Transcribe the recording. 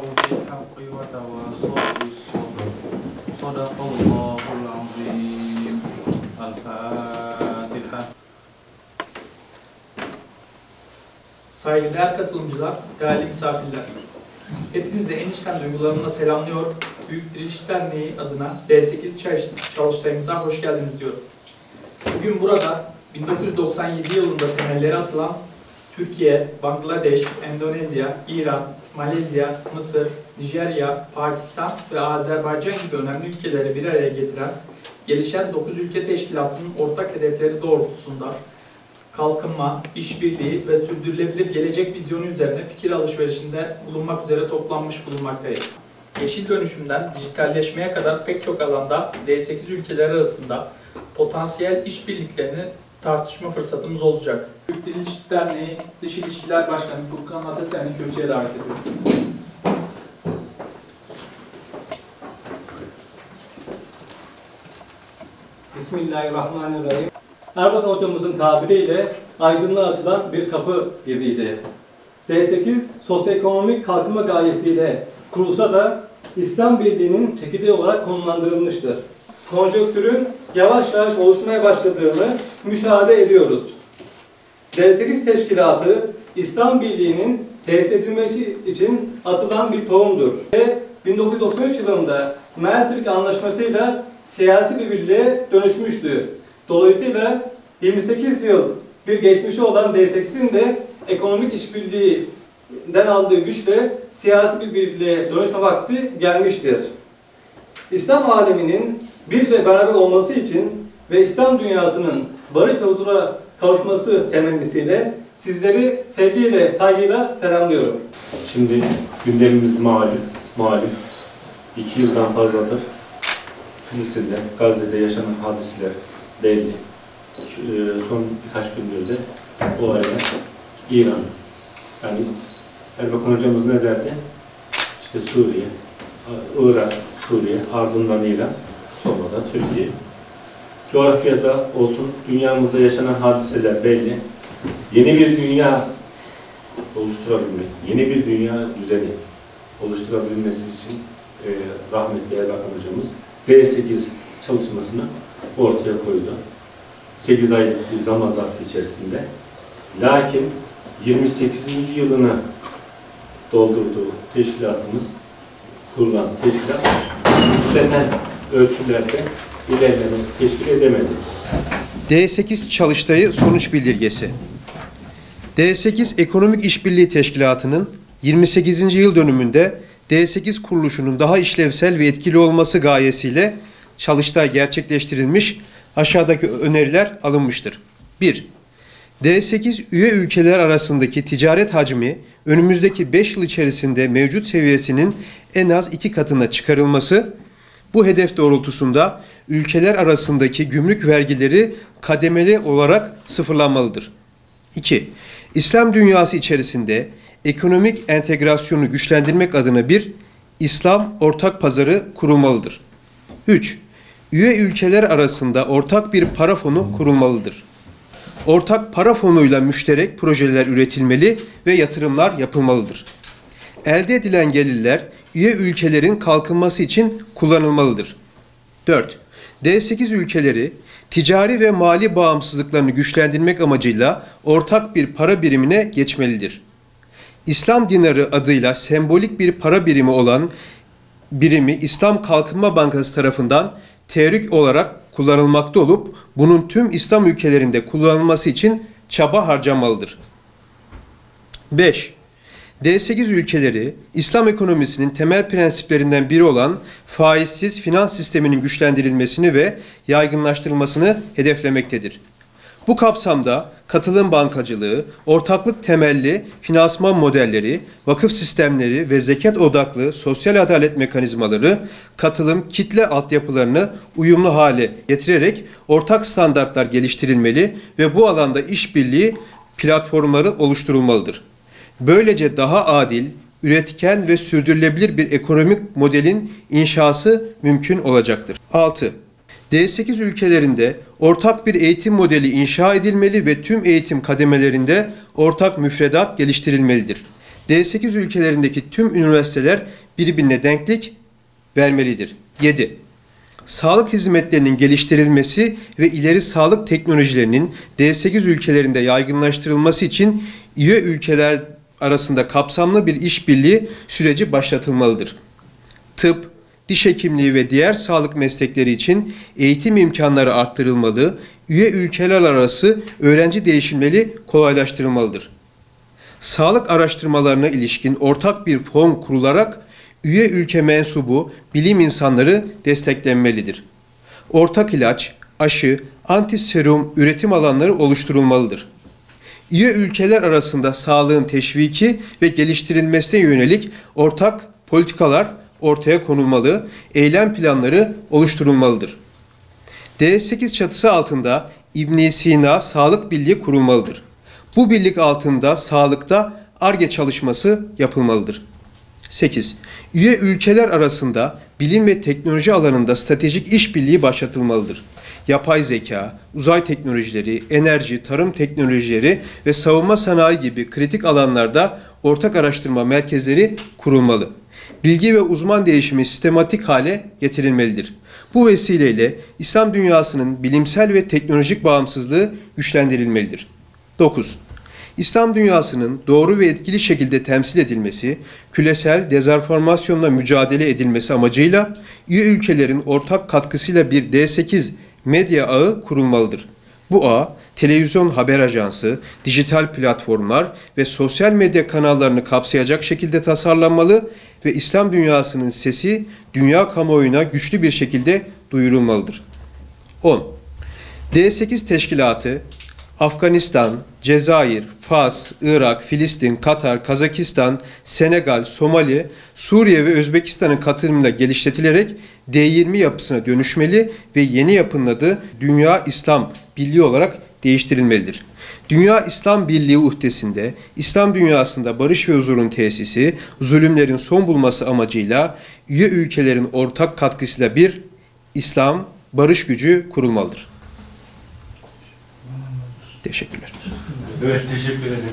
بالحق وتواصوا بالصبر صدق الله العظيم الفاتحة. Saygıdeğer katılımcılar, değerli misafirler. Hepinize en içten duygularımla selamlıyor. Büyük Diriliş Derneği adına D8 çalıştayımıza hoş geldiniz diyorum. Bugün burada 1997 yılında temelleri atılan Türkiye, Bangladeş, Endonezya, İran, Malezya, Mısır, Nijerya, Pakistan ve Azerbaycan gibi önemli ülkeleri bir araya getiren gelişen 9 ülke teşkilatının ortak hedefleri doğrultusunda kalkınma, işbirliği ve sürdürülebilir gelecek vizyonu üzerine fikir alışverişinde bulunmak üzere toplanmış bulunmaktayız. Yeşil dönüşümden dijitalleşmeye kadar pek çok alanda D8 ülkeleri arasında potansiyel işbirliklerini tartışma fırsatımız olacak. Büyük Diriliş Derneği Dış İlişkiler Başkanı Furkan Ataseven'i kürsüye davet ediyorum. Bismillahirrahmanirrahim. Erbakan hocamızın tabiriyle aydınlığa açılan bir kapı gibiydi. D8 sosyoekonomik kalkınma gayesiyle kurulsa da İslam Birliği'nin çekirdeği olarak konumlandırılmıştır. Konjonktürün yavaş yavaş oluşmaya başladığını müşahede ediyoruz. D8 teşkilatı İslam Birliği'nin tesis edilmesi için atılan bir tohumdur. Ve 1993 yılında Maastricht Anlaşması'yla siyasi bir birliğe dönüşmüştü. Dolayısıyla 28 yıl bir geçmişi olan D8'in de ekonomik işbirliğinden aldığı güçle siyasi bir birliğe dönüşme vakti gelmiştir. İslam aleminin bir ve beraber olması için ve İslam dünyasının barış ve huzura kavuşması temennisiyle sizleri sevgiyle, saygıyla selamlıyorum. Şimdi gündemimiz malum. 2 yıldan fazladır Filistin'de, Gazze'de yaşanan hadiseler belli. Son birkaç gündür de olaylar İran. Yani Erbakan hocamız ne derdi? İşte Suriye, Irak, Suriye, ardından İran, sonra da Türkiye. Coğrafyada olsun, dünyamızda yaşanan hadiseler belli. Yeni bir dünya oluşturabilmek, yeni bir dünya düzeni oluşturabilmesi için rahmetli Erbakan hocamız D8 çalışmasını ortaya koydu. 8 aylık bir zaman zarfı içerisinde. Lakin 28. yılını doldurduğu teşkilatımız, kurulan teşkilat istenen ölçülerde ilerleme teşkil edemedi. D8 Çalıştayı Sonuç Bildirgesi. D8 Ekonomik İşbirliği Teşkilatı'nın 28. yıl dönümünde D8 kuruluşunun daha işlevsel ve etkili olması gayesiyle çalıştay gerçekleştirilmiş, aşağıdaki öneriler alınmıştır. 1. D8 üye ülkeler arasındaki ticaret hacmi önümüzdeki 5 yıl içerisinde mevcut seviyesinin en az 2 katına çıkarılması, bu hedef doğrultusunda ülkeler arasındaki gümrük vergileri kademeli olarak sıfırlanmalıdır. 2. İslam dünyası içerisinde ekonomik entegrasyonu güçlendirmek adına bir İslam ortak pazarı kurulmalıdır. 3. Üye ülkeler arasında ortak bir para fonu kurulmalıdır. Ortak para fonuyla müşterek projeler üretilmeli ve yatırımlar yapılmalıdır. Elde edilen gelirler üye ülkelerin kalkınması için kullanılmalıdır. 4. D8 ülkeleri ticari ve mali bağımsızlıklarını güçlendirmek amacıyla ortak bir para birimine geçmelidir. İslam dinarı adıyla sembolik bir para birimi olan birimi İslam Kalkınma Bankası tarafından teorik olarak kullanılmakta olup bunun tüm İslam ülkelerinde kullanılması için çaba harcanmalıdır. 5. D8 ülkeleri İslam ekonomisinin temel prensiplerinden biri olan faizsiz finans sisteminin güçlendirilmesini ve yaygınlaştırılmasını hedeflemektedir. Bu kapsamda katılım bankacılığı, ortaklık temelli finansman modelleri, vakıf sistemleri ve zekat odaklı sosyal adalet mekanizmaları, katılım kitle altyapılarını uyumlu hale getirerek ortak standartlar geliştirilmeli ve bu alanda işbirliği platformları oluşturulmalıdır. Böylece daha adil, üretken ve sürdürülebilir bir ekonomik modelin inşası mümkün olacaktır. 6. D8 ülkelerinde ortak bir eğitim modeli inşa edilmeli ve tüm eğitim kademelerinde ortak müfredat geliştirilmelidir. D8 ülkelerindeki tüm üniversiteler birbirine denklik vermelidir. 7. Sağlık hizmetlerinin geliştirilmesi ve ileri sağlık teknolojilerinin D8 ülkelerinde yaygınlaştırılması için üye ülkeler arasında kapsamlı bir işbirliği süreci başlatılmalıdır. Tıp, diş hekimliği ve diğer sağlık meslekleri için eğitim imkanları arttırılmalı, üye ülkeler arası öğrenci değişimleri kolaylaştırılmalıdır. Sağlık araştırmalarına ilişkin ortak bir fon kurularak üye ülke mensubu bilim insanları desteklenmelidir. Ortak ilaç, aşı, antiserum üretim alanları oluşturulmalıdır. Üye ülkeler arasında sağlığın teşviki ve geliştirilmesine yönelik ortak politikalar ortaya konulmalı, eylem planları oluşturulmalıdır. D8 çatısı altında İbn Sina Sağlık Birliği kurulmalıdır. Bu birlik altında sağlıkta Ar-Ge çalışması yapılmalıdır. 8. Üye ülkeler arasında bilim ve teknoloji alanında stratejik işbirliği başlatılmalıdır. Yapay zeka, uzay teknolojileri, enerji, tarım teknolojileri ve savunma sanayi gibi kritik alanlarda ortak araştırma merkezleri kurulmalı. Bilgi ve uzman değişimi sistematik hale getirilmelidir. Bu vesileyle İslam dünyasının bilimsel ve teknolojik bağımsızlığı güçlendirilmelidir. 9. İslam dünyasının doğru ve etkili şekilde temsil edilmesi, küresel dezenformasyonla mücadele edilmesi amacıyla üye ülkelerin ortak katkısıyla bir D8 medya ağı kurulmalıdır. Bu ağ, televizyon haber ajansı, dijital platformlar ve sosyal medya kanallarını kapsayacak şekilde tasarlanmalı ve İslam dünyasının sesi dünya kamuoyuna güçlü bir şekilde duyurulmalıdır. 10. D8 teşkilatı, Afganistan, Cezayir, Fas, Irak, Filistin, Katar, Kazakistan, Senegal, Somali, Suriye ve Özbekistan'ın katılımıyla geliştirilerek D20 yapısına dönüşmeli ve yeni yapının adı Dünya İslam Birliği olarak değiştirilmelidir. Dünya İslam Birliği uhdesinde, İslam dünyasında barış ve huzurun tesisi, zulümlerin son bulması amacıyla üye ülkelerin ortak katkısıyla bir İslam barış gücü kurulmalıdır. Teşekkürler. Evet, teşekkür ederiz.